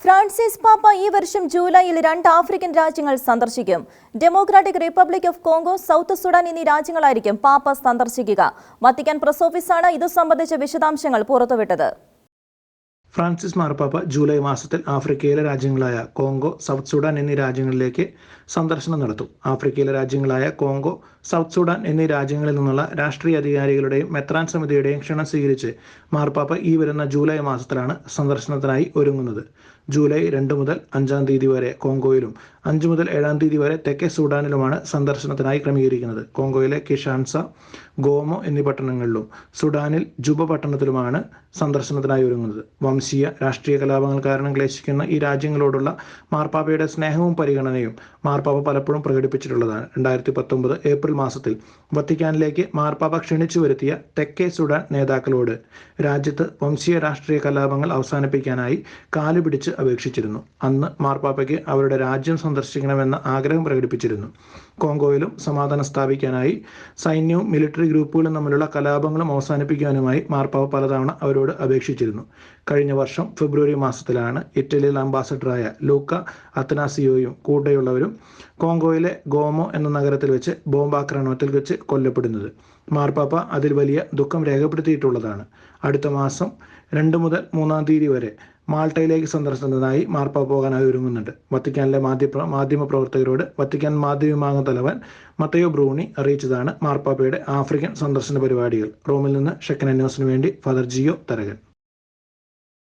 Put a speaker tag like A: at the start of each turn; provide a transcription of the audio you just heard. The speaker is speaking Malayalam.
A: ഫ്രാൻസിസ് പാപ്പ ഈ വർഷം ജൂലൈയിൽ 2 ആഫ്രിക്കൻ രാജ്യങ്ങൾ സന്ദർശിക്കും. Democratic republic of Congo, south Sudan എന്നീ രാജ്യങ്ങളായിരിക്കും പാപ്പ സന്ദർശിക്കുക. വത്തിക്കാൻ പ്രസ് ഓഫീസാണ് ഇതു സംബന്ധിച്ച വിശദാംശങ്ങൾ പുറത്തുവിട്ടത്.
B: ഫ്രാൻസിസ് മാർപ്പാപ്പ ജൂലൈ മാസത്തിൽ ആഫ്രിക്കയിലെ രാജ്യങ്ങളായ കോങ്കോ, സൗത്ത് സുഡാൻ എന്നീ രാജ്യങ്ങളിലേക്ക് സന്ദർശനം നടത്തും. ആഫ്രിക്കയിലെ രാജ്യങ്ങളായ കോങ്കോ, സൗത്ത് സുഡാൻ എന്നീ രാജ്യങ്ങളിൽ നിന്നുള്ള രാഷ്ട്രീയ അധികാരികളുടെയും മെത്രാൻ സമിതിയുടെയും ക്ഷണം സ്വീകരിച്ച് മാർപ്പാപ്പ ഈ വരുന്ന ജൂലൈ മാസത്തിലാണ് സന്ദർശനത്തിനായി ഒരുങ്ങുന്നത്. ജൂലൈ 2 മുതൽ 5 തീയതി വരെ കോങ്കോയിലും 5 മുതൽ 7 തീയതി വരെ തെക്കേ സുഡാനിലുമാണ് സന്ദർശനത്തിനായി ക്രമീകരിക്കുന്നത്. കോങ്കോയിലെ കിഷാൻസ, ഗോമോ എന്നീ പട്ടണങ്ങളിലും സുഡാനിൽ ജുബ പട്ടണത്തിലുമാണ് സന്ദർശനത്തിനായി ഒരുങ്ങുന്നത്. വംശീയ രാഷ്ട്രീയ കലാപങ്ങൾ കാരണം ക്ലേശിക്കുന്ന ഈ രാജ്യങ്ങളോടുള്ള മാർപ്പാപ്പയുടെ സ്നേഹവും പരിഗണനയും മാർപ്പാപ്പ പലപ്പോഴും പ്രകടിപ്പിച്ചിട്ടുള്ളതാണ്. 2019 ഏപ്രിൽ മാസത്തിൽ വത്തിക്കാനിലേക്ക് മാർപ്പാപ്പ ക്ഷണിച്ചു വരുത്തിയ തെക്കേ സുഡാൻ നേതാക്കളോട് രാജ്യത്ത് വംശീയ രാഷ്ട്രീയ കലാപങ്ങൾ അവസാനിപ്പിക്കാനായി കാലുപിടിച്ച് അപേക്ഷിച്ചിരുന്നു. അന്ന് മാർപ്പാപ്പയ്ക്ക് അവരുടെ രാജ്യം സന്ദർശിക്കണമെന്ന ആഗ്രഹം പ്രകടിപ്പിച്ചിരുന്നു. കോങ്കോയിലും സമാധാനം സ്ഥാപിക്കാനായി സൈന്യവും മിലിറ്ററി ഗ്രൂപ്പുകളും തമ്മിലുള്ള കലാപങ്ങളും അവസാനിപ്പിക്കാനുമായി മാർപ്പാപ്പ പലതവണ അവരോട് അപേക്ഷിച്ചിരുന്നു. കഴിഞ്ഞ വർഷം ഫെബ്രുവരി മാസത്തിലാണ് ഇറ്റലിയിൽ അംബാസഡറായ ലൂക്ക അത്തനാസിയോയും കൂടെയുള്ളവരും കോങ്കോയിലെ ഗോമോ എന്ന നഗരത്തിൽ വെച്ച് ബോംബാക്രമണത്തിൽ വെച്ച് കൊല്ലപ്പെടുന്നത്. മാർപ്പാപ്പ അതിൽ വലിയ ദുഃഖം രേഖപ്പെടുത്തിയിട്ടുള്ളതാണ്. അടുത്ത മാസം 2 മുതൽ 3 തീയതി വരെ മാൾട്ടയിലേക്ക് സന്ദർശനത്തിനായി മാർപ്പാപ്പ പോകാനായി ഒരുങ്ങുന്നുണ്ട്. വത്തിക്കാനിലെ മാധ്യമ പ്രവർത്തകരോട് വത്തിക്കാൻ മാധ്യമവിഭാഗം തലവൻ മത്തയോ ബ്രൂണി അറിയിച്ചതാണ് മാർപ്പാപ്പയുടെ ആഫ്രിക്കൻ സന്ദർശന പരിപാടികൾ. റോമിൽ നിന്ന് ഷെക്കൻ ന്യൂസിനു വേണ്ടി ഫാദർ ജിയോ തരകൻ.